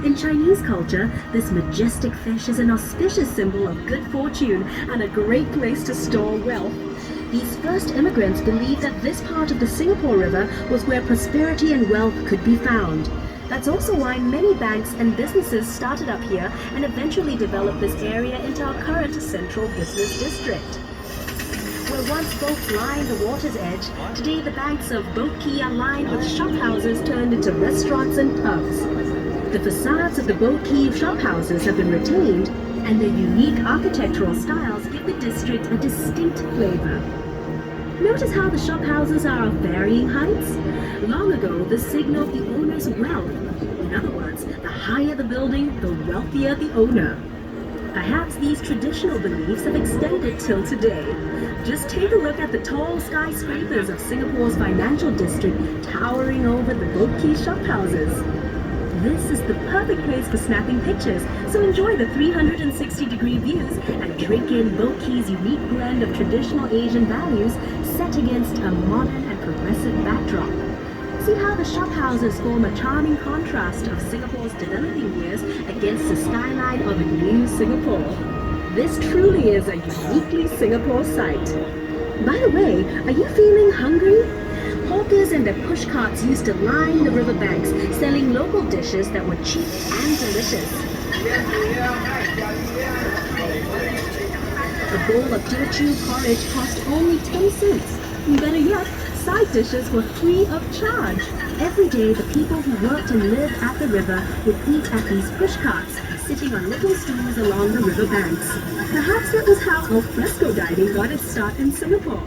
In Chinese culture, this majestic fish is an auspicious symbol of good fortune and a great place to store wealth. These first immigrants believed that this part of the Singapore River was where prosperity and wealth could be found. That's also why many banks and businesses started up here and eventually developed this area into our current central business district. Where once boats lined the water's edge, today the banks of Boat Quay are lined with shophouses turned into restaurants and pubs. The facades of the Boat Quay shophouses have been retained, and their unique architectural styles give the district a distinct flavor. Notice how the shophouses are of varying heights? Long ago, this signaled the owner's wealth. In other words, the higher the building, the wealthier the owner. Perhaps these traditional beliefs have extended till today. Just take a look at the tall skyscrapers of Singapore's financial district towering over the Boat Quay shophouses. This is the perfect place for snapping pictures, so enjoy the 360-degree views and drink in Boat Quay's unique blend of traditional Asian values set against a modern and progressive backdrop. See how the shophouses form a charming contrast of Singapore's developing years against the skyline of a new Singapore. This truly is a uniquely Singapore sight. By the way, are you feeling hungry? Hawkers and their pushcarts used to line the riverbanks, selling local dishes that were cheap and delicious. A bowl of Teochew porridge cost only 10 cents. Better yet, side dishes were free of charge. Every day, the people who worked and lived at the river would eat at these pushcarts, sitting on little stools along the river banks. Perhaps that was how al fresco dining got its start in Singapore.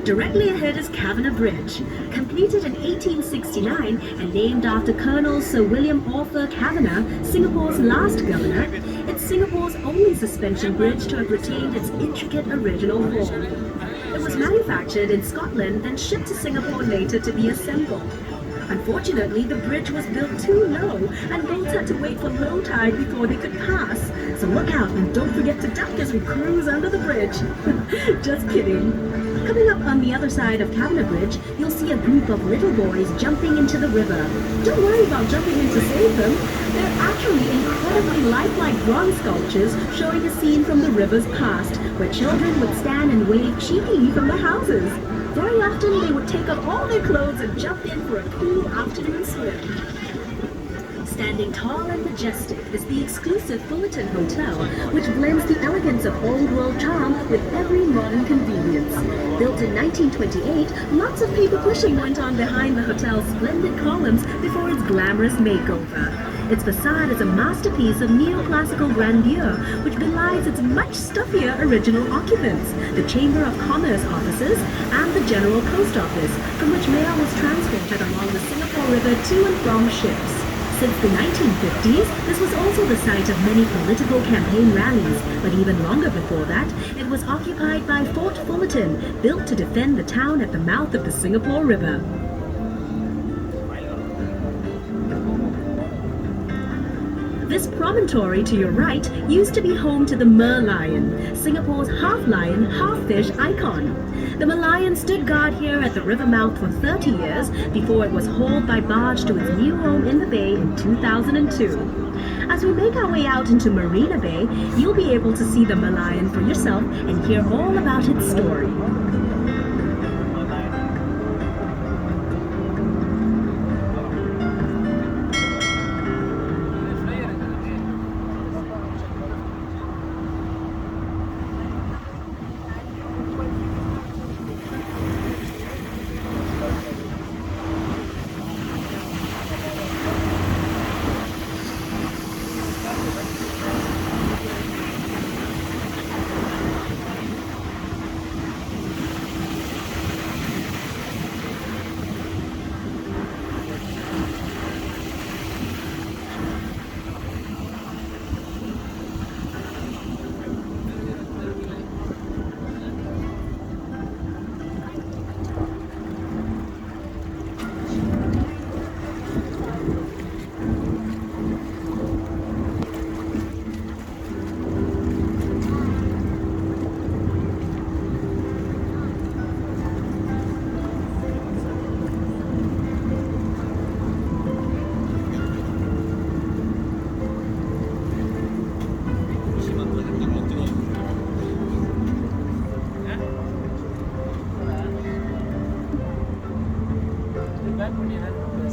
Directly ahead is Kavanagh Bridge. Completed in 1869 and named after Colonel Sir William Arthur Kavanagh, Singapore's last governor, it's Singapore's only suspension bridge to have retained its intricate original form. It was manufactured in Scotland and shipped to Singapore later to be assembled. Unfortunately, the bridge was built too low and boats had to wait for low tide before they could pass. So look out and don't forget to duck as we cruise under the bridge. Just kidding. Coming up on the other side of Kavanagh Bridge, you'll see a group of little boys jumping into the river. Don't worry about jumping in to save them. They're actually incredibly lifelike bronze sculptures showing a scene from the river's past, where children would stand and wave cheeky from the houses. Very often they would take off all their clothes and jump in for a cool afternoon swim. Standing tall and majestic is the exclusive Fullerton Hotel, which blends the elegance of old world charm with every modern convenience. Built in 1928, lots of paper pushing went on behind the hotel's splendid columns before its glamorous makeover. Its facade is a masterpiece of neoclassical grandeur, which belies its much stuffier original occupants, the Chamber of Commerce offices and the General Post Office, from which mail was transported along the Singapore River to and from ships. Since the 1950s, this was also the site of many political campaign rallies, but even longer before that, it was occupied by Fort Fullerton, built to defend the town at the mouth of the Singapore River. This promontory to your right used to be home to the Merlion, Singapore's half-lion, half-fish icon. The Merlion stood guard here at the river mouth for 30 years before it was hauled by barge to its new home in the bay in 2002. As we make our way out into Marina Bay, you'll be able to see the Merlion for yourself and hear all about its story.